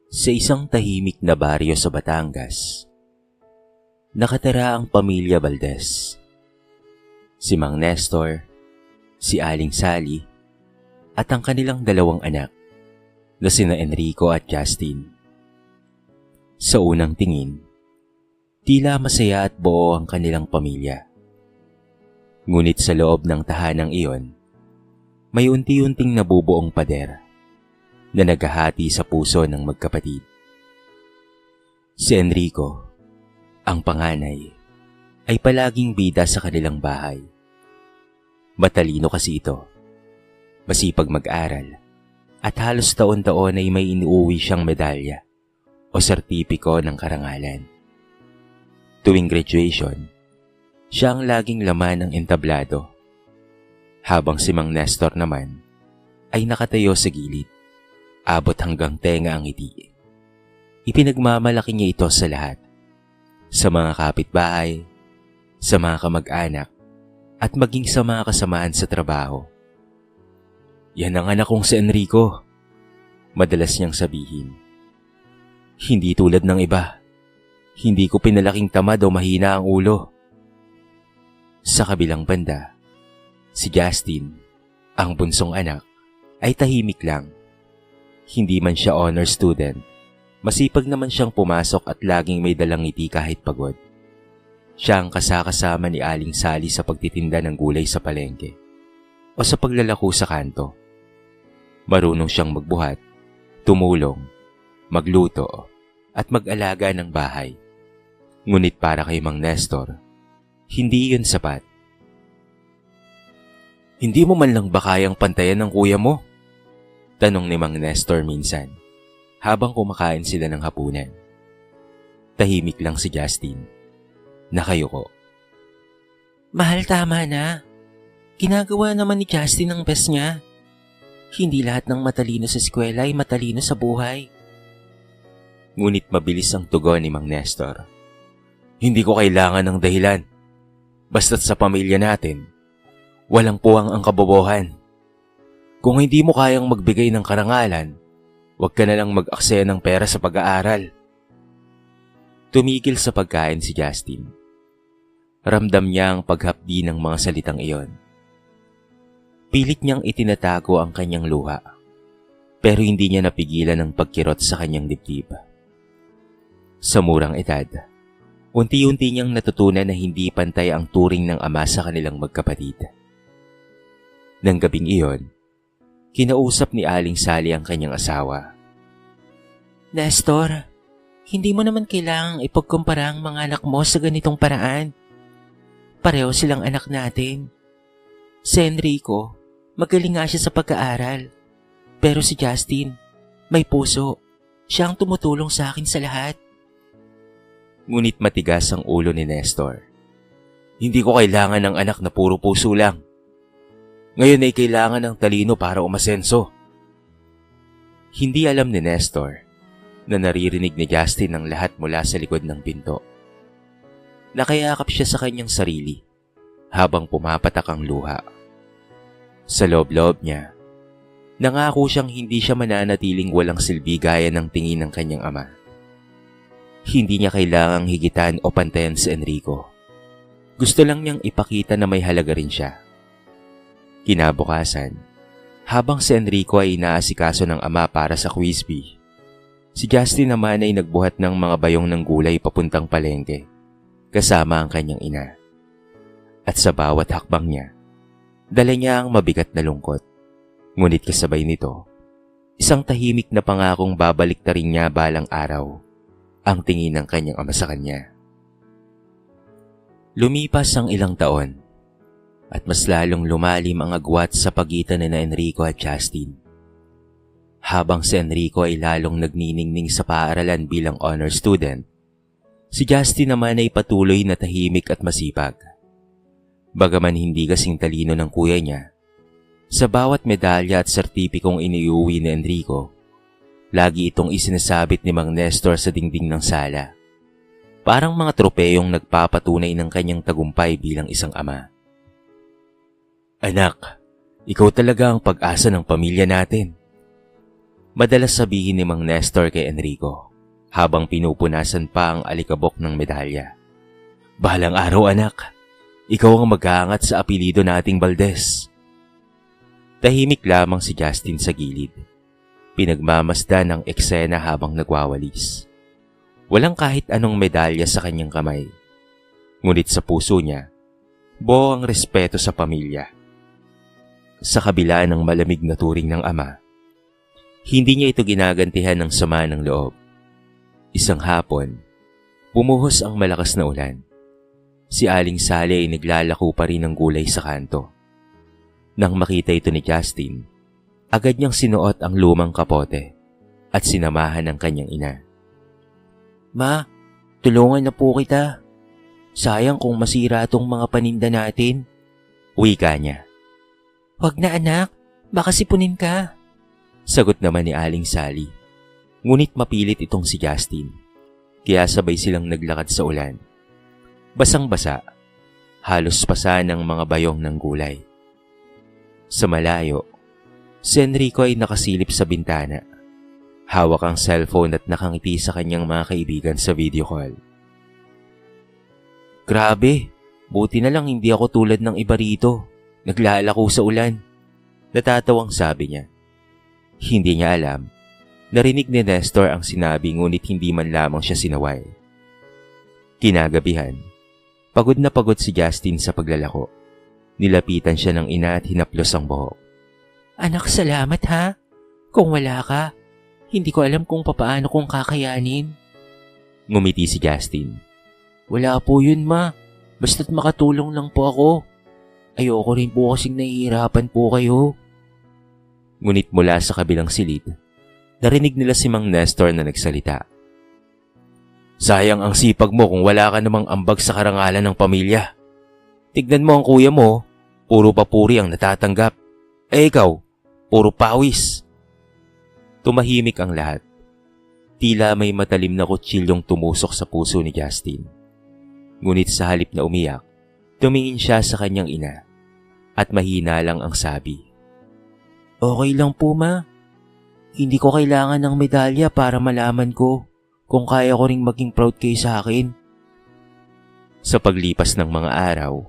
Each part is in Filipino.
Sa isang tahimik na baryo sa Batangas, nakatira ang pamilya Valdez. Si Mang Nestor, si Aling Sally, at ang kanilang dalawang anak na sina Enrico at Justin. Sa unang tingin, tila masaya at buo ang kanilang pamilya. Ngunit sa loob ng tahanang iyon, may unti-unting nabubuong pader na naghahati sa puso ng magkapatid. Si Enrico, ang panganay, ay palaging bida sa kanilang bahay. Matalino kasi ito, masipag mag-aral, at halos taon-taon ay may inuuwi siyang medalya o sertipiko ng karangalan. Tuwing graduation, siya ang laging laman ng entablado, habang si Mang Nestor naman ay nakatayo sa gilid, abot hanggang tenga ang ngiti. Ipinagmamalaki niya ito sa lahat, sa mga kapitbahay, sa mga kamag-anak, at maging sa mga kasamaan sa trabaho. Yan ang anak kong si Enrico, madalas niyang sabihin. Hindi tulad ng iba, hindi ko pinalaking tamad o mahina ang ulo. Sa kabilang banda, si Justin, ang bunsong anak, ay tahimik lang. Hindi man siya honor student, masipag naman siyang pumasok at laging may dalang ngiti kahit pagod. Siya ang kasakasama ni Aling Sally sa pagtitinda ng gulay sa palengke o sa paglalako sa kanto. Marunong siyang magbuhat, tumulong, magluto, at mag-alaga ng bahay. Ngunit para kay Mang Nestor, hindi yun sapat. Hindi mo man lang ba kayang pantayan ng kuya mo? Tanong ni Mang Nestor minsan, habang kumakain sila ng hapunan. Tahimik lang si Justin. Nakayuko. Mahal, tama na. Ginagawa naman ni Justin ang best niya. Hindi lahat ng matalino sa eskwela ay matalino sa buhay. Ngunit mabilis ang tugon ni Mang Nestor. Hindi ko kailangan ng dahilan. Basta't sa pamilya natin, walang puwang ang kabobohan. Kung hindi mo kayang magbigay ng karangalan, huwag ka na lang mag-aksaya ng pera sa pag-aaral. Tumigil sa pagkain si Justin. Ramdam niya ang paghapdi ng mga salitang iyon. Pilit niyang itinatago ang kanyang luha, pero hindi niya napigilan ang pagkirot sa kanyang dibdib. Sa murang edad, unti-unti niyang natutunan na hindi pantay ang turing ng ama sa kanilang magkapatid. Nang gabing iyon, kinausap ni Aling Sally ang kanyang asawa. Nestor, hindi mo naman kailangang ipagkumpara ang mga anak mo sa ganitong paraan. Pareho silang anak natin. Si Enrico, magaling nga siya sa pag-aaral. Pero si Justin, may puso. Siya ang tumutulong sa akin sa lahat. Ngunit matigas ang ulo ni Nestor. Hindi ko kailangan ng anak na puro puso lang. Ngayon ay kailangan ng talino para umasenso. Hindi alam ni Nestor na naririnig ni Justin ang lahat mula sa likod ng pinto. Nakayakap siya sa kanyang sarili habang pumapatak ang luha. Sa loob-loob niya, nangako siyang hindi siya mananatiling walang silbi gaya ng tingin ng kanyang ama. Hindi niya kailangang higitan o pantayan si Enrico. Gusto lang niyang ipakita na may halaga rin siya. Kinabukasan, habang si Enrico ay inaasikaso ng ama para sa quiz bee, si Justin naman ay nagbuhat ng mga bayong ng gulay papuntang palengke, kasama ang kanyang ina. At sa bawat hakbang niya, dala niya ang mabigat na lungkot. Ngunit kasabay nito, isang tahimik na pangakong babalik na rin niya balang araw, ang tingin ng kanyang ama sa kanya. Lumipas ang ilang taon, at mas lalong lumalim ang agwat sa pagitan ni Enrico at Justin. Habang si Enrico ay lalong nagniningning sa paaralan bilang honor student, si Justin naman ay patuloy na tahimik at masipag. Bagaman hindi kasing talino ng kuya niya, sa bawat medalya at sertipikong iniuwi ni Enrico, lagi itong isinasabit ni Mang Nestor sa dingding ng sala. Parang mga tropeyong nagpapatunay ng kanyang tagumpay bilang isang ama. Anak, ikaw talaga ang pag-asa ng pamilya natin. Madalas sabihin ni Mang Nestor kay Enrico habang pinupunasan pa ang alikabok ng medalya. Bahalang araw anak, ikaw ang mag-aangat sa apelido nating Valdez. Tahimik lamang si Justin sa gilid. Pinagmamasdan ng eksena habang nagwawalis. Walang kahit anong medalya sa kanyang kamay. Ngunit sa puso niya, buo ang respeto sa pamilya. Sa kabila ng malamig na turing ng ama, hindi niya ito ginagantihan ng sama ng loob. Isang hapon, bumuhos ang malakas na ulan. Si Aling Sally ay naglalako pa rin ng gulay sa kanto. Nang makita ito ni Justin, agad niyang sinuot ang lumang kapote at sinamahan ng kanyang ina. Ma, tulungan na po kita. Sayang kung masira itong mga paninda natin. Wika niya. Wag na anak, baka sipunin ka. Sagot naman ni Aling Sally. Ngunit mapilit itong si Justin. Kaya sabay silang naglakad sa ulan. Basang-basa, halos pasa ng mga bayong ng gulay. Sa malayo, si Enrico ay nakasilip sa bintana. Hawak ang cellphone at nakangiti sa kanyang mga kaibigan sa video call. Grabe, buti na lang hindi ako tulad ng iba rito. Naglalako sa ulan. Natatawang sabi niya. Hindi niya alam. Narinig ni Nestor ang sinabi ngunit hindi man lamang siya sinaway. Kinagabihan, pagod na pagod si Justin sa paglalako. Nilapitan siya ng ina at hinaplos ang buhok. Anak, salamat ha. Kung wala ka, hindi ko alam kung papaano kong kakayanin. Ngumiti si Justin. Wala po yun ma. Basta't makatulong lang po ako. Ayoko rin po kasing nahihirapan po kayo. Ngunit mula sa kabilang silid, narinig nila si Mang Nestor na nagsalita. Sayang ang sipag mo kung wala ka namang ambag sa karangalan ng pamilya. Tignan mo ang kuya mo, puro papuri ang natatanggap. Eh ikaw, puro pawis. Tumahimik ang lahat. Tila may matalim na kutsilyong tumusok sa puso ni Justin. Ngunit sa halip na umiyak, tumingin siya sa kanyang ina at mahina lang ang sabi. Okay lang po ma. Hindi ko kailangan ng medalya para malaman ko kung kaya ko ring maging proud kayo sa akin. Sa paglipas ng mga araw,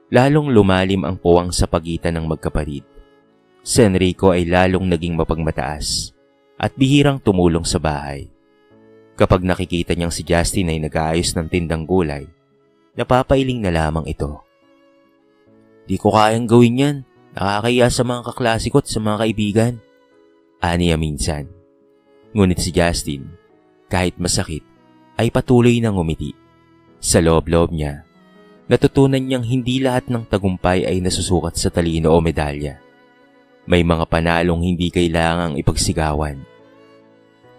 lalong lumalim ang puwang sa pagitan ng magkapatid. Si Enrico ay lalong naging mapagmataas at bihirang tumulong sa bahay. Kapag nakikita niyang si Justin ay nag-aayos ng tindang gulay, napapailing na lamang ito. Di ko kayang gawin yan. Nakakaya sa mga kaklase ko at sa mga kaibigan. Aniya minsan. Ngunit si Justin, kahit masakit, ay patuloy na ngumiti. Sa loob-loob niya, natutunan niyang hindi lahat ng tagumpay ay nasusukat sa talino o medalya. May mga panalong hindi kailangang ipagsigawan.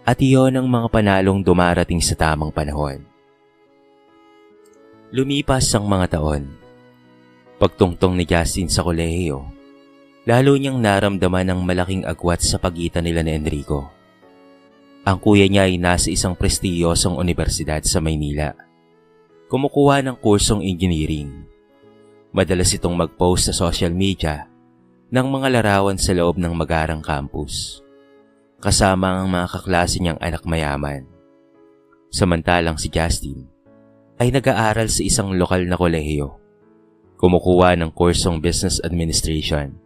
At iyon ang mga panalong dumarating sa tamang panahon. Lumipas ang mga taon. Pagtungtong ni Justin sa kolehiyo, lalo niyang naramdaman ang malaking agwat sa pagitan nila ni Enrico. Ang kuya niya ay nasa isang prestiyosong universidad sa Maynila. Kumukuha ng kursong engineering. Madalas itong mag-post sa social media ng mga larawan sa loob ng magarang campus, kasama ang mga kaklase niyang anak mayaman. Samantalang si Justin ay nag-aaral sa isang lokal na kolehiyo. Kumukuha ng kursong business administration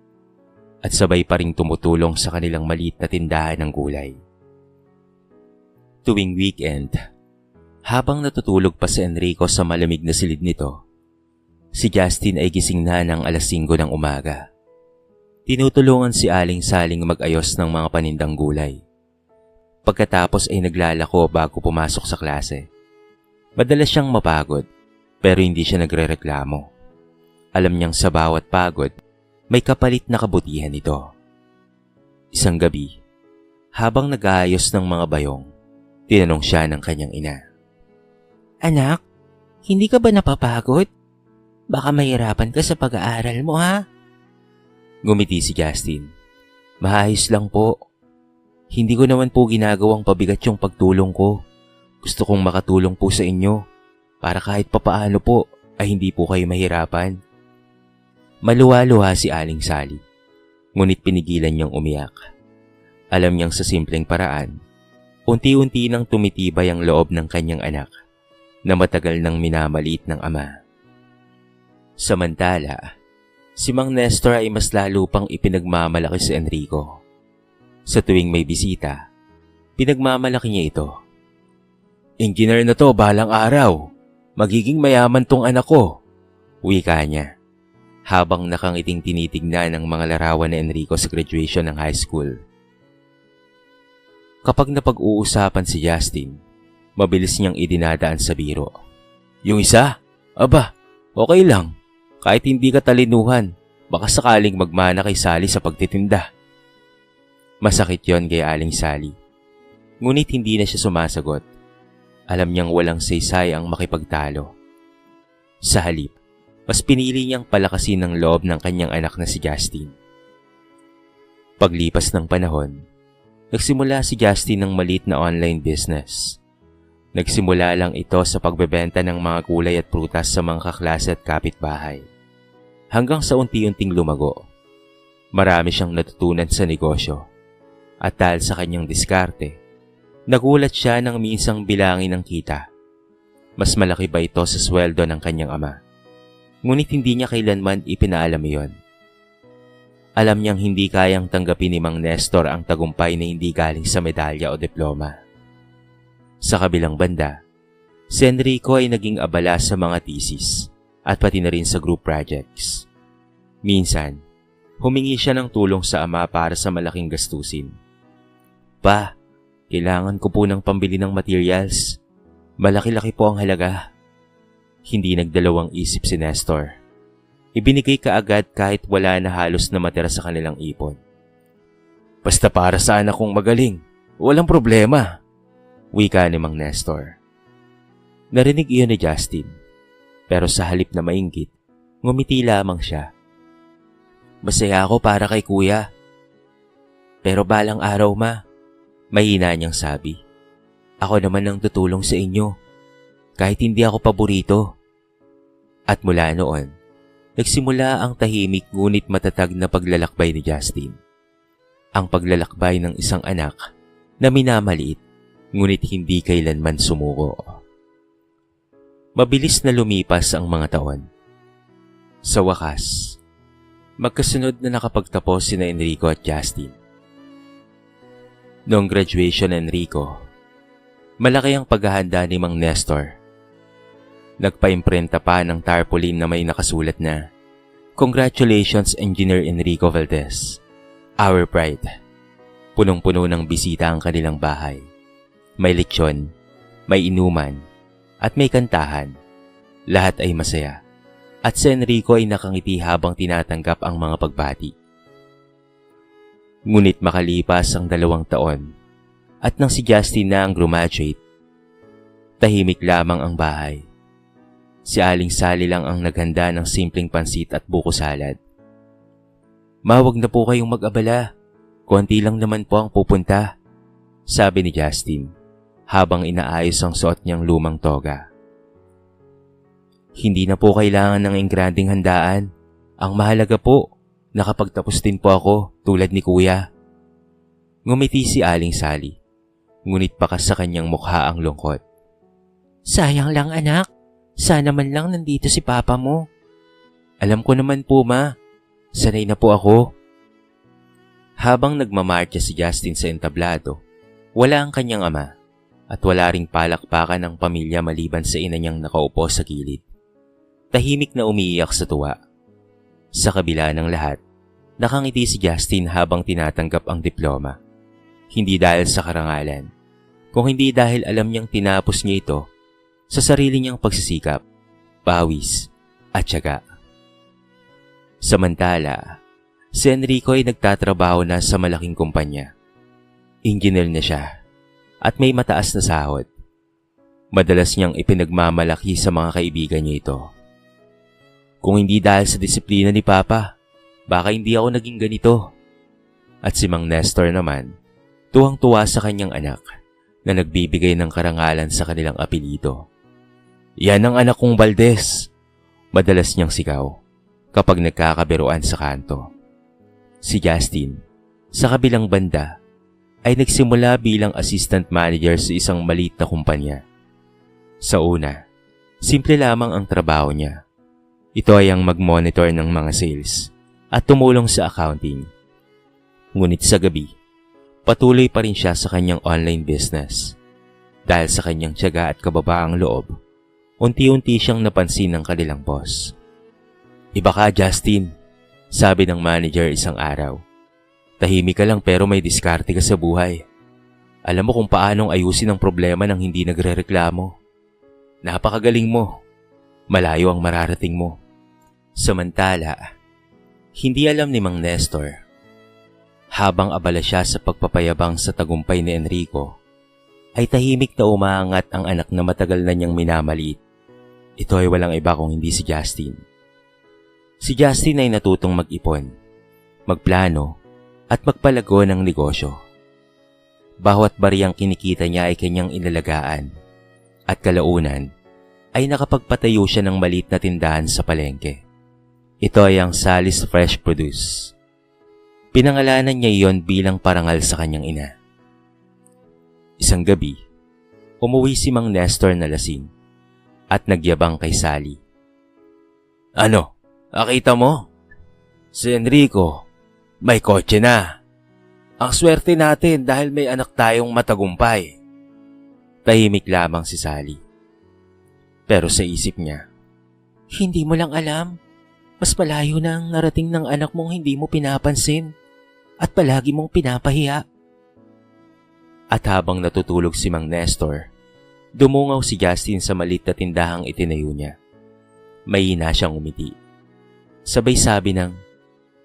at sabay pa ring tumutulong sa kanilang maliit na tindahan ng gulay. Tuwing weekend, habang natutulog pa si Enrico sa malamig na silid nito, si Justin ay gising na ng 5:00 ng umaga. Tinutulungan si Aling Saling mag-ayos ng mga panindang gulay. Pagkatapos ay naglalako bago pumasok sa klase. Madalas siyang mapagod, pero hindi siya nagrereklamo. Alam niyang sa bawat pagod, may kapalit na kabutihan ito. Isang gabi, habang nag-aayos ng mga bayong, tinanong siya ng kanyang ina. Anak, hindi ka ba napapagod? Baka mahirapan ka sa pag-aaral mo ha? Ngumiti si Justin. Maayos lang po. Hindi ko naman po ginagawang pabigat yung pagtulong ko. Gusto kong makatulong po sa inyo para kahit papaano po ay hindi po kayo mahirapan. Maluwa-luha si Aling Sally, ngunit pinigilan niyang umiyak. Alam niyang sa simpleng paraan, unti-unti nang tumitibay ang loob ng kanyang anak na matagal nang minamaliit ng ama. Samantala, si Mang Nestor ay mas lalo pang ipinagmamalaki si Enrico. Sa tuwing may bisita, pinagmamalaki niya ito. "Engineer na to balang araw. Magiging mayaman tong anak ko," wika niya, habang nakangiting tinitignan ang mga larawan ni Enrico sa graduation ng high school. Kapag napag-uusapan si Justin, mabilis niyang idinadaan sa biro. "Yung isa? Aba, okay lang. Kahit hindi ka talinuhan, baka sakaling magmana kay Sally sa pagtitinda." Masakit yon kay Aling Sally. Ngunit hindi na siya sumasagot. Alam niyang walang saysay ang makipagtalo. Sa halip, mas pinili niyang palakasin ang loob ng kanyang anak na si Justin. Paglipas ng panahon, nagsimula si Justin ng maliit na online business. Nagsimula lang ito sa pagbebenta ng mga gulay at prutas sa mga kaklase at kapitbahay. Hanggang sa unti-unting lumago. Marami siyang natutunan sa negosyo. At dahil sa kanyang diskarte, nagulat siya nang minsang bilangin ang kita. Mas malaki ba ito sa sweldo ng kanyang ama? Ngunit hindi niya kailanman ipinaalam iyon. Alam niyang hindi kayang tanggapin ni Mang Nestor ang tagumpay na hindi galing sa medalya o diploma. Sa kabilang banda, si Enrico ay naging abala sa mga thesis at pati na rin sa group projects. Minsan, humingi siya ng tulong sa ama para sa malaking gastusin. "Pa, kailangan ko po ng pambili ng materials. Malaki-laki po ang halaga." Hindi nagdalawang isip si Nestor. Ibinigay kaagad kahit wala na halos na matira sa kanilang ipon. "Basta para sa anak kong magaling, walang problema," wika ni Mang Nestor. Narinig iyon ni Justin, pero sa halip na mainggit, ngumiti lamang siya. "Masaya ako para kay kuya. Pero balang araw ma," mahina niyang sabi, "ako naman ang tutulong sa inyo, kahit hindi ako paborito." At mula noon, nagsimula ang tahimik ngunit matatag na paglalakbay ni Justin. Ang paglalakbay ng isang anak na minamaliit ngunit hindi kailanman sumuko. Mabilis na lumipas ang mga taon. Sa wakas, magkasunod na nakapagtapos sina Enrico at Justin. Noong graduation ni Enrico, malaki ang paghahanda ni Mang Nestor. Nagpa-imprenta pa ng tarpaulin na may nakasulat na, "Congratulations, Engineer Enrico Valdez. Our pride." Punong-puno ng bisita ang kanilang bahay. May lechon, may inuman, at may kantahan. Lahat ay masaya. At si Enrico ay nakangiti habang tinatanggap ang mga pagbati. Ngunit makalipas ang 2 taon, at nang si Justin na ang graduate, tahimik lamang ang bahay. Si Aling Sally lang ang naghanda ng simpleng pansit at buko salad. "Ma, wag na po kayong mag-abala. Konti lang naman po ang pupunta," sabi ni Justin habang inaayos ang suot niyang lumang toga. "Hindi na po kailangan ng engranding handaan. Ang mahalaga po, nakapagtapos din po ako tulad ni kuya." Ngumiti si Aling Sally, ngunit pakas sa kanyang mukha ang lungkot. "Sayang lang anak. Sana man lang nandito si papa mo." "Alam ko naman po ma. Sanay na po ako." Habang nagmamarcha si Justin sa entablado, wala ang kanyang ama at wala ring palakpakan ng pamilya maliban sa ina niyang nakaupo sa gilid. Tahimik na umiiyak sa tuwa. Sa kabila ng lahat, nakangiti si Justin habang tinatanggap ang diploma. Hindi dahil sa karangalan, kung hindi dahil alam niyang tinapos niya ito sa sarili niyang pagsisikap, pawis, at tiyaga. Samantala, si Enrico ay nagtatrabaho na sa malaking kumpanya. Engineer na siya at may mataas na sahod. Madalas niyang ipinagmamalaki sa mga kaibigan niya ito. "Kung hindi dahil sa disiplina ni Papa, baka hindi ako naging ganito." At si Mang Nestor naman, tuwang-tuwa sa kanyang anak na nagbibigay ng karangalan sa kanilang apelyido. "Yan ang anak kong Valdez," madalas niyang sigaw kapag nagkakabiruan sa kanto. Si Justin, sa kabilang banda, ay nagsimula bilang assistant manager sa isang maliit na kumpanya. Sa una, simple lamang ang trabaho niya. Ito ay ang mag-monitor ng mga sales at tumulong sa accounting. Ngunit sa gabi, patuloy pa rin siya sa kanyang online business. Dahil sa kanyang tiyaga at kababaang loob, unti-unti siyang napansin ng kanilang boss. "Iba ka, Justin," sabi ng manager isang araw. "Tahimik ka lang pero may diskarte ka sa buhay. Alam mo kung paanong ayusin ang problema nang hindi nagrereklamo. Napakagaling mo. Malayo ang mararating mo." Samantala, hindi alam ni Mang Nestor, habang abala siya sa pagpapayabang sa tagumpay ni Enrico, ay tahimik na umaangat ang anak na matagal na niyang minamaliit. Ito ay walang iba kung hindi si Justin. Si Justin ay natutong mag-ipon, magplano, at magpalago ng negosyo. Bawat bariyang kinikita niya ay kanyang inalagaan, at kalaunan ay nakapagpatayo siya ng maliit na tindahan sa palengke. Ito ay ang Sally's Fresh Produce. Pinangalanan niya iyon bilang parangal sa kanyang ina. Isang gabi, umuwi si Mang Nestor na lasing at nagyabang kay Sally. "Ano, nakita mo? Si Enrico, may kotse na. Ang swerte natin dahil may anak tayong matagumpay." Tahimik lamang si Sally. Pero sa isip niya, "Hindi mo lang alam. Mas malayo na ang narating ng anak mong hindi mo pinapansin at palagi mong pinapahiya." At habang natutulog si Mang Nestor, dumungaw si Justin sa maliit na tindahang itinayo niya. Mahina siyang umiti. Sabay sabi ng,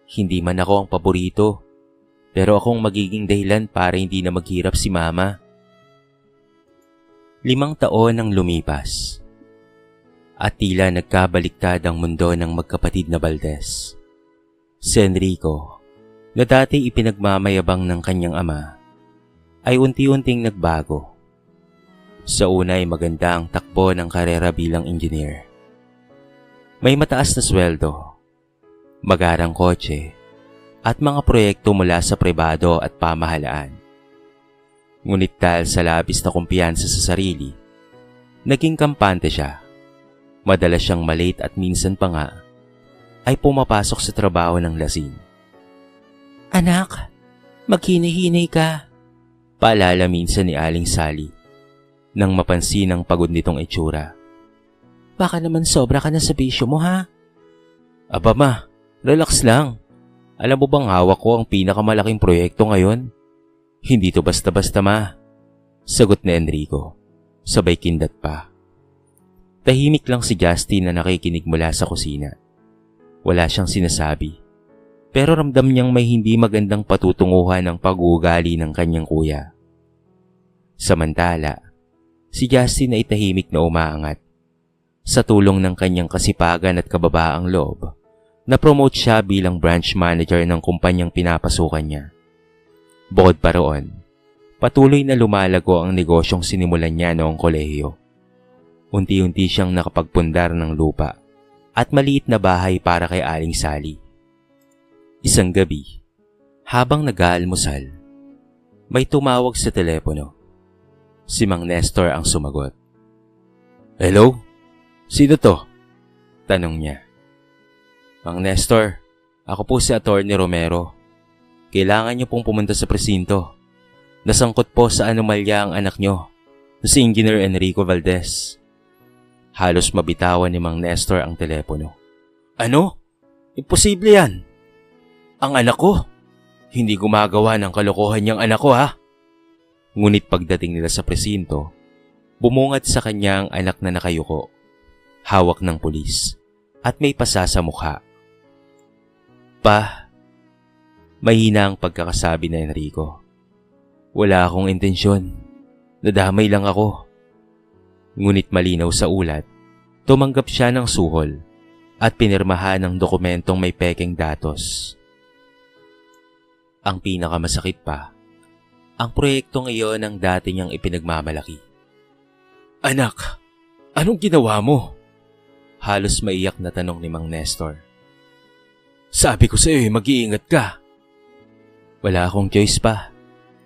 "Hindi man ako ang paborito, pero akong magiging dahilan para hindi na maghirap si Mama." 5 taon ang lumipas. At tila nagkabaliktad ang mundo ng magkapatid na Valdez. Si Enrico, na dati ipinagmamayabang ng kanyang ama, ay unti-unting nagbago. Sa una ay maganda ang takbo ng karera bilang engineer. May mataas na sweldo, magarang kotse, at mga proyekto mula sa pribado at pamahalaan. Ngunit dahil sa labis na kumpiyansa sa sarili, naging kampante siya. Madalas siyang malate at minsan pa nga ay pumapasok sa trabaho ng lasing. "Anak, maghinay-hinay ka," paalala minsan ni Aling Sally nang mapansin ang pagod nitong itsura. "Baka naman sobra ka na sa bisyo mo, ha?" "Aba ma, relax lang. Alam mo bang hawak ko ang pinakamalaking proyekto ngayon? Hindi to basta-basta ma," sagot ni Enrico, sabay kindat pa. Tahimik lang si Justin na nakikinig mula sa kusina. Wala siyang sinasabi, pero ramdam niyang may hindi magandang patutunguhan ng pag-uugali ng kanyang kuya. Samantala, si Justin ay tahimik na umaangat. Sa tulong ng kanyang kasipagan at kababaang loob, na-promote siya bilang branch manager ng kumpanyang pinapasukan niya. Bukod pa roon, patuloy na lumalago ang negosyong sinimulan niya noong kolehiyo. Unti-unti siyang nakapagpundar ng lupa at maliit na bahay para kay Aling Sally. Isang gabi, habang nag-aalmusal, may tumawag sa telepono. Si Mang Nestor ang sumagot. "Hello? Sino to?" tanong niya. "Mang Nestor, ako po si Attorney Romero. Kailangan niyo pong pumunta sa presinto. Nasangkot po sa anomalya ang anak niyo, si Engineer Enrico Valdez." Halos mabitawan ni Mang Nestor ang telepono. "Ano? Imposible yan. Ang anak ko? Hindi gumagawa ng kalokohan niyang anak ko, ha?" Ngunit pagdating nila sa presinto, bumungad sa kanya ang anak na nakayuko, hawak ng pulis, at may pasa sa mukha. "Pa," mahina ang pagkakasabi na Enrico. "Wala akong intensyon. Nadamay lang ako." Ngunit malinaw sa ulat, tumanggap siya ng suhol at pinirmahan ng dokumentong may pekeng datos. Ang pinakamasakit pa, ang proyektong iyon ang dati niyang ipinagmamalaki. "Anak, anong ginawa mo?" Halos maiyak na tanong ni Mang Nestor. "Sabi ko sa iyo, mag-iingat ka." "Wala akong choice pa.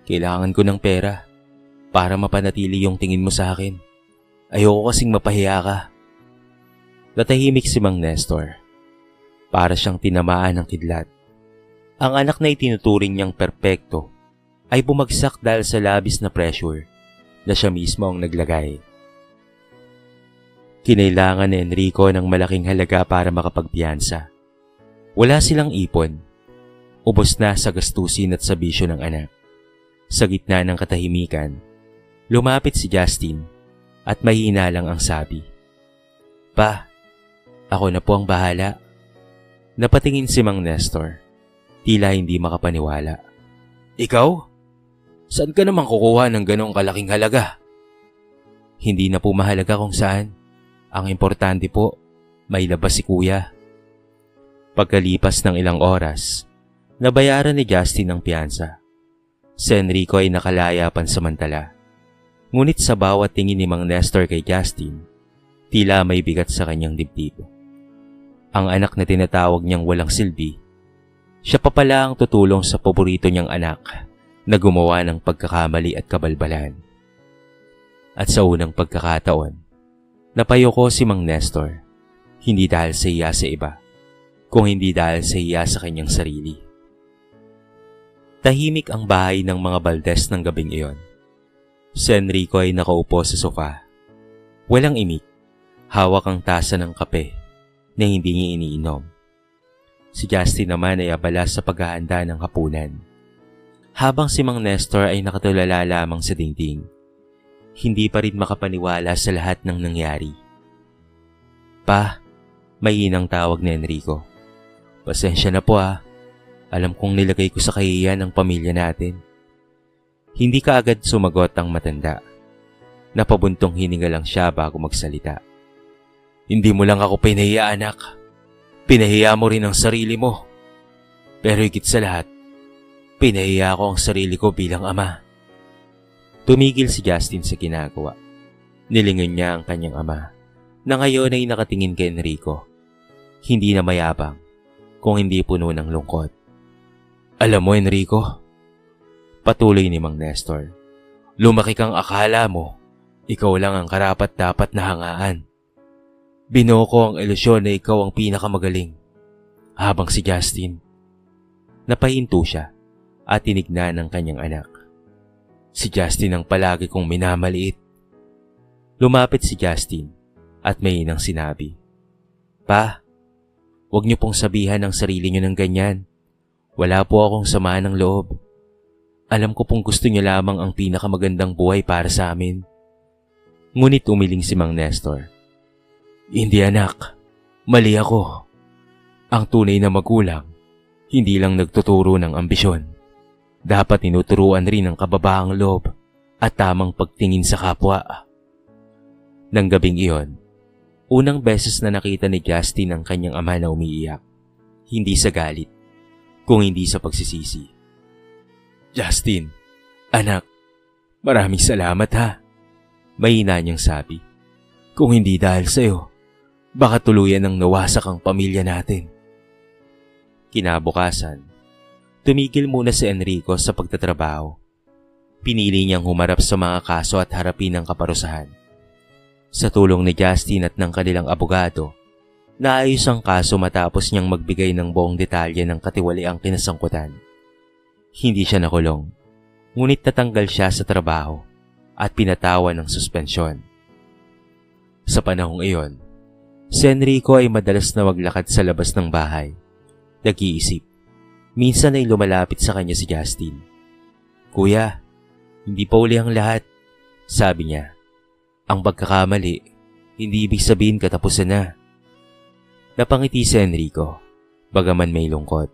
Kailangan ko ng pera para mapanatili yung tingin mo sa akin. Ayoko kasing mapahiya ka. Natahimik si Mang Nestor. Para siyang tinamaan ng kidlat. Ang anak na itinuturing niyang perpekto ay bumagsak dahil sa labis na pressure na siya mismo ang naglagay. Kinailangan ni Enrico ng malaking halaga para makapagpiyansa. Wala silang ipon. Ubos na sa gastusin at sa bisyo ng anak. Sa gitna ng katahimikan, lumapit si Justin at mahina lang ang sabi, "Pa, ako na po ang bahala." Napatingin si Mang Nestor, tila hindi makapaniwala. "Ikaw? Saan ka naman kukuha ng ganong kalaking halaga?" "Hindi na po mahalaga kung saan. Ang importante po, may labas si Kuya." Pagkalipas ng ilang oras, nabayaran ni Justin ang piyansa. Si Enrico ay nakalaya pansamantala. Ngunit sa bawat tingin ni Mang Nestor kay Justin, tila may bigat sa kanyang dibdib. Ang anak na tinatawag niyang walang silbi, siya pa pala ang tutulong sa paborito niyang anak na gumawa ng pagkakamali at kabalbalan. At sa unang pagkakataon, napayoko si Mang Nestor, hindi dahil sa iya sa iba, kung hindi dahil sa iya sa kanyang sarili. Tahimik ang bahay ng mga Valdez ng gabing iyon. Si Enrico ay nakaupo sa sofa. Walang imik, hawak ang tasa ng kape na hindi niya iniinom. Si Justin naman ay abala sa paghahanda ng hapunan. Habang si Mang Nestor ay nakatulala lamang sa dingding, hindi pa rin makapaniwala sa lahat ng nangyari. "Pa," mainang tawag ni Enrico. "Pasensya na po ah. Alam kong nilagay ko sa kahihiyan ang pamilya natin." Hindi kaagad sumagot ang matanda. Napabuntong hininga lang siya bago magsalita. "Hindi mo lang ako pinahiya, anak. Pinahiya mo rin ang sarili mo. Pero higit sa lahat, pinahiya ko ang sarili ko bilang ama." Tumigil si Justin sa ginagawa. Nilingon niya ang kanyang ama, na ngayon ay nakatingin kay Enrico. Hindi na mayabang, kung hindi puno ng lungkot. "Alam mo, Enrico," patuloy ni Mang Nestor, "lumaki kang akala mo, ikaw lang ang karapat-dapat na hangaan. Binuo ko ang ilusyon na ikaw ang pinakamagaling." Habang si Justin, napahinto siya at tinignan ng kanyang anak. Si Justin ang palagi kong minamaliit. Lumapit si Justin at mainang sinabi, "Pa, huwag niyo pong sabihan ang sarili niyo ng ganyan. Wala po akong sama ng loob. Alam ko pong gusto niyo lamang ang pinakamagandang buhay para sa amin." Ngunit umiling si Mang Nestor. "Hindi anak, mali ako. Ang tunay na magulang, hindi lang nagtuturo ng ambisyon. Dapat tinuturuan rin ng kababaang loob at tamang pagtingin sa kapwa." Nang gabing iyon, unang beses na nakita ni Justin ang kanyang ama na umiiyak. Hindi sa galit, kung hindi sa pagsisisi. "Justin, anak, maraming salamat ha," mahina niyang sabi. "Kung hindi dahil sa'yo, baka tuluyan ang nawasak ang pamilya natin." Kinabukasan, tumigil muna si Enrico sa pagtatrabaho. Pinili niyang humarap sa mga kaso at harapin ang kaparusahan. Sa tulong ni Justin at ng kanilang abogado, naayos ang kaso matapos niyang magbigay ng buong detalye ng katiwaliang kinasangkutan. Hindi siya nakulong, ngunit natanggal siya sa trabaho at pinatawan ng suspensyon. Sa panahong iyon, si Enrico ay madalas na maglakad sa labas ng bahay. Nag-iisip. Minsan ay lumalapit sa kanya si Justin. "Kuya, hindi pa uli ang lahat," sabi niya. "Ang pagkakamali, hindi ibig sabihin katapusan na." Napangiti si Enrico, bagaman may lungkot.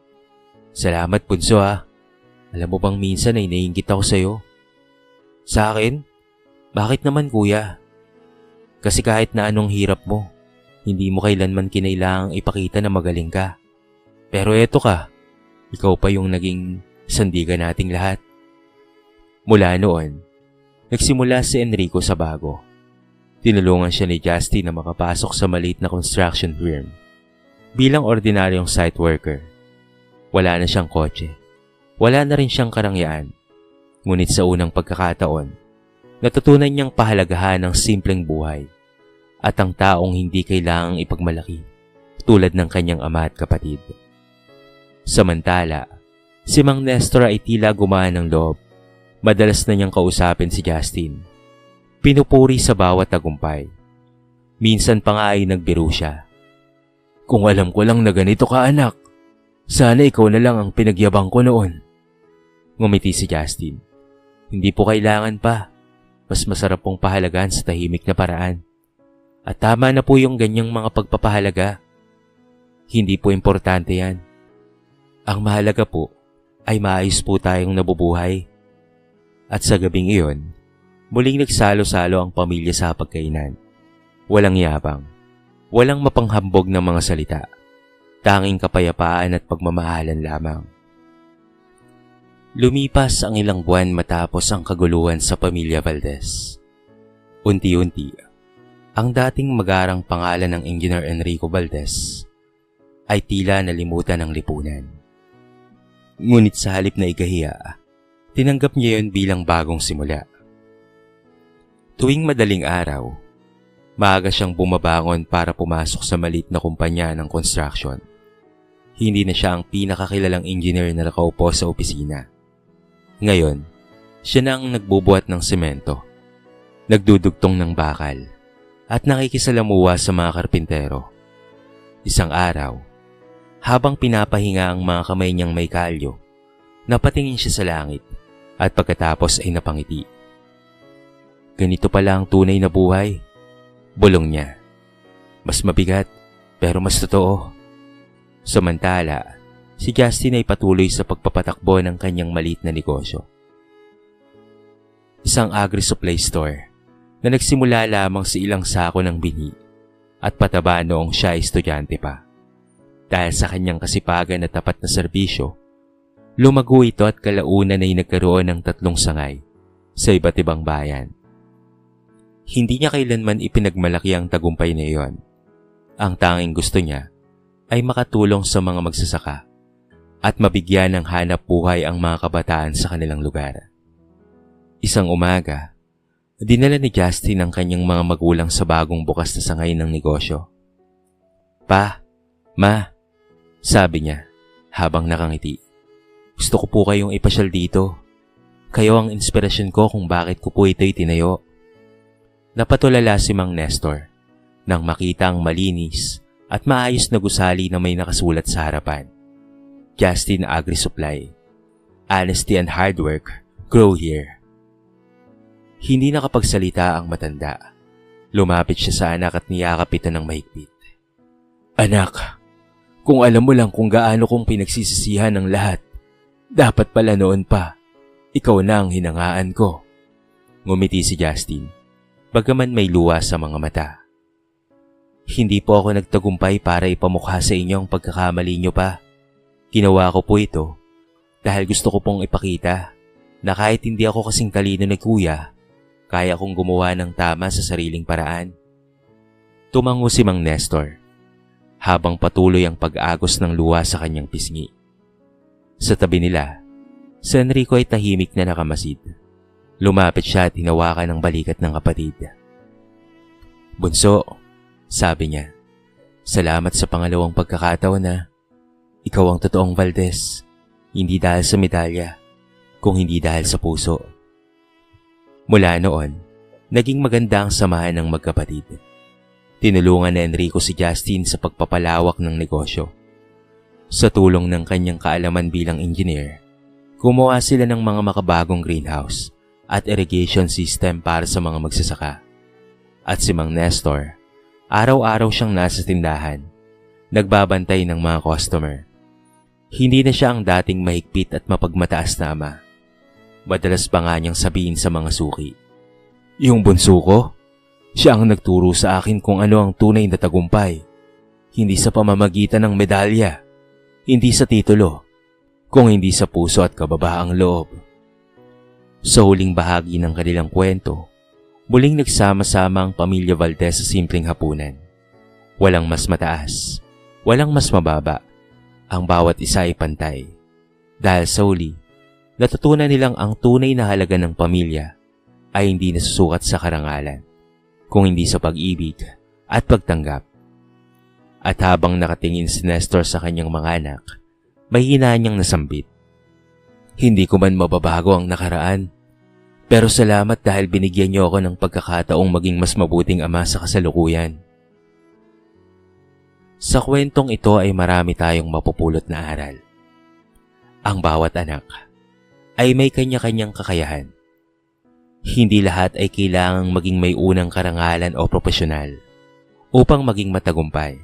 "Salamat, Punso ha. Alam mo bang minsan ay naiinggit ako sa'yo?" "Sa akin? Bakit naman, kuya?" "Kasi kahit na anong hirap mo, hindi mo kailanman kinailangang ipakita na magaling ka. Pero eto ka, ikaw pa yung naging sandigan nating lahat." Mula noon, nagsimula si Enrico sa bago. Tinulungan siya ni Justin na makapasok sa maliit na construction firm. Bilang ordinaryong site worker, wala na siyang kotse. Wala na rin siyang karangyaan. Ngunit sa unang pagkakataon, natutunan niyang pahalagahan ang simpleng buhay at ang taong hindi kailangang ipagmalaki tulad ng kanyang ama at kapatid. Samantala, si Mang Nestor ay tila gumaan ng loob. Madalas na niyang kausapin si Justin. Pinupuri sa bawat tagumpay. Minsan pa nga ay nagbiro siya. Kung alam ko lang na ganito ka anak, sana ikaw na lang ang pinagyabang ko noon. Ngumiti si Justin. Hindi po kailangan pa. Mas masarap pong pahalagaan sa tahimik na paraan. At tama na po yung ganyang mga pagpapahalaga. Hindi po importante yan. Ang mahalaga po ay maayos po tayong nabubuhay. At sa gabing iyon, muling nagsalo-salo ang pamilya sa pagkainan. Walang yabang, walang mapanghambog ng mga salita, tanging kapayapaan at pagmamahalan lamang. Lumipas ang ilang buwan matapos ang kaguluhan sa pamilya Valdez. Unti-unti, ang dating magarang pangalan ng Engineer Enrico Valdez ay tila nalimutan ng lipunan. Ngunit sa halip na ikahiya, tinanggap niya yun bilang bagong simula. Tuwing madaling araw, maaga siyang bumabangon para pumasok sa maliit na kumpanya ng construction. Hindi na siya ang pinakakilalang engineer na nakaupo sa opisina. Ngayon, siya na ang nagbubuhat ng semento, nagdudugtong ng bakal, at nakikisalamuha sa mga karpintero. Isang araw, habang pinapahinga ang mga kamay niyang may kalyo, napatingin siya sa langit at pagkatapos ay napangiti. Ganito pala ang tunay na buhay, bulong niya. Mas mabigat, pero mas totoo. Samantala, si Justin ay patuloy sa pagpapatakbo ng kanyang maliit na negosyo. Isang agri-supply store na nagsimula lamang sa ilang sako ng bini at pataba noong siya ay estudyante pa. Dahil sa kanyang kasipagan at tapat na serbisyo, lumago ito at kalaunan ay nagkaroon ng 3 sangay sa iba't ibang bayan. Hindi niya kailanman ipinagmalaki ang tagumpay na iyon. Ang tanging gusto niya ay makatulong sa mga magsasaka at mabigyan ng hanap buhay ang mga kabataan sa kanilang lugar. Isang umaga, dinala ni Justin ang kanyang mga magulang sa bagong bukas na sangay ng negosyo. Pa, ma, sabi niya habang nakangiti. Gusto ko po kayong ipasyal dito. Kayo ang inspirasyon ko kung bakit ko po ito'y tinayo. Napatulala si Mang Nestor nang makita ang malinis at maayos na gusali na may nakasulat sa harapan. Justin Agri Supply. Honesty and hard work grow here. Hindi nakapagsalita ang matanda. Lumapit siya sa anak at niyakap ito ng mahigpit. Anak, kung alam mo lang kung gaano kong pinagsisisihan ng lahat, dapat pala noon pa, ikaw na ang hinangaan ko. Ngumiti si Justin, bagaman may luha sa mga mata. Hindi po ako nagtagumpay para ipamukha sa inyo ang pagkakamali nyo pa. Ginawa ko po ito dahil gusto ko pong ipakita na kahit hindi ako kasing talino ni Kuya, kaya kong gumawa ng tama sa sariling paraan. Tumango si Mang Nestor habang patuloy ang pag-agos ng luha sa kanyang pisngi. Sa tabi nila, si Enrico ay tahimik na nakamasid. Lumapit siya at hinawakan ang balikat ng kapatid. Bunso, sabi niya, salamat sa pangalawang pagkakataon na ikaw ang totoong Valdez, hindi dahil sa medalya, kung hindi dahil sa puso. Mula noon, naging maganda ang samahan ng magkapatid. Tinulungan ni Enrico si Justin sa pagpapalawak ng negosyo. Sa tulong ng kanyang kaalaman bilang engineer, gumawa sila ng mga makabagong greenhouse at irrigation system para sa mga magsasaka. At si Mang Nestor, araw-araw siyang nasa tindahan, nagbabantay ng mga customer. Hindi na siya ang dating mahigpit at mapagmataas na ama. Madalas pa nga niyang sabihin sa mga suki, yung bunso ko, siya ang nagturo sa akin kung ano ang tunay na tagumpay. Hindi sa pamamagitan ng medalya, hindi sa titulo, kung hindi sa puso at kababaang loob. Sa huling bahagi ng kanilang kwento, muling nagsama-sama ang pamilya Valdez sa simpleng hapunan. Walang mas mataas, walang mas mababa. Ang bawat isa ay pantay. Dahil sa huli, natutunan nilang ang tunay na halaga ng pamilya ay hindi nasusukat sa karangalan, kung hindi sa pag-ibig at pagtanggap. At habang nakatingin si Nestor sa kanyang mga anak, may hinaan niyang nasambit. Hindi ko man mababago ang nakaraan, pero salamat dahil binigyan niyo ako ng pagkakataong maging mas mabuting ama sa kasalukuyan. Sa kwentong ito ay marami tayong mapupulot na aral. Ang bawat anak ay may kanya-kanyang kakayahan. Hindi lahat ay kailangang maging may unang karangalan o profesional upang maging matagumpay.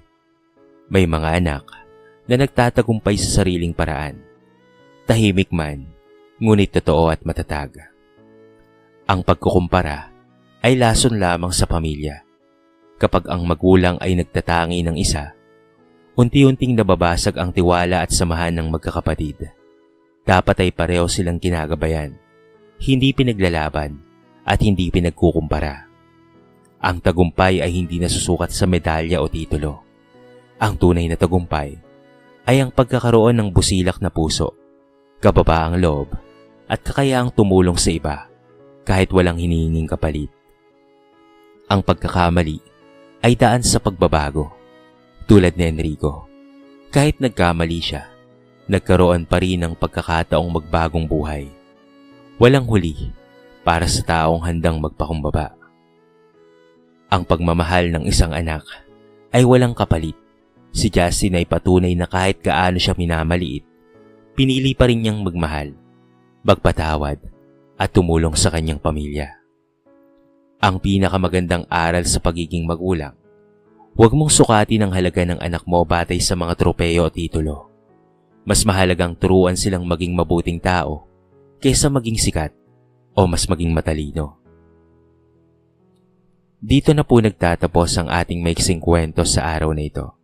May mga anak na nagtatagumpay sa sariling paraan. Tahimik man, ngunit totoo at matatag. Ang pagkukumpara ay lason lamang sa pamilya. Kapag ang magulang ay nagtatangi ng isa, unti-unting nababasag ang tiwala at samahan ng magkakapatid. Dapat ay pareho silang kinagabayan, hindi pinaglalaban at hindi pinagkukumpara. Ang tagumpay ay hindi nasusukat sa medalya o titulo. Ang tunay na tagumpay ay ang pagkakaroon ng busilak na puso, kababaang loob at kakayaang tumulong sa iba kahit walang hinihinging kapalit. Ang pagkakamali ay daan sa pagbabago. Tulad ni Enrico, kahit nagkamali siya, nagkaroon pa rin ng pagkakataong magbagong buhay. Walang huli para sa taong handang magpakumbaba. Ang pagmamahal ng isang anak ay walang kapalit. Si Justin ay patunay na kahit gaano siya minamaliit, pinili pa rin niyang magmahal, magpatawad at tumulong sa kanyang pamilya. Ang pinakamagandang aral sa pagiging magulang, huwag mong sukatin ang halaga ng anak mo batay sa mga tropeyo o titulo. Mas mahalagang turuan silang maging mabuting tao kaysa maging sikat o mas maging matalino. Dito na po nagtatapos ang ating maiksing kwento sa araw na ito.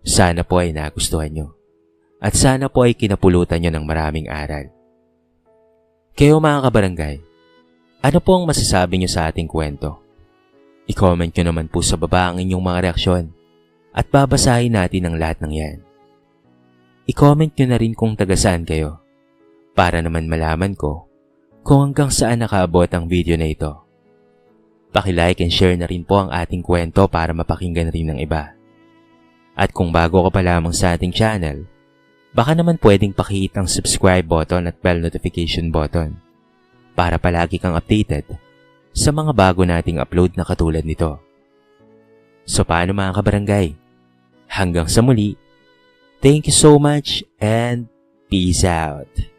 Sana po ay nagustuhan nyo at sana po ay kinapulutan nyo ng maraming aral. Kayo mga kabarangay, ano po ang masasabi nyo sa ating kwento? I-comment nyo naman po sa baba ang inyong mga reaksyon at babasahin natin ang lahat ng yan. I-comment nyo na rin kung taga saan kayo para naman malaman ko kung hanggang saan nakaabot ang video na ito. Paki-like and share na rin po ang ating kwento para mapakinggan rin ng iba. At kung bago ka pa lamang sa ating channel, baka naman pwedeng pakihit ang subscribe button at bell notification button para palagi kang updated sa mga bago nating upload na katulad nito. So paano mga kabarangay? Hanggang sa muli, thank you so much and peace out!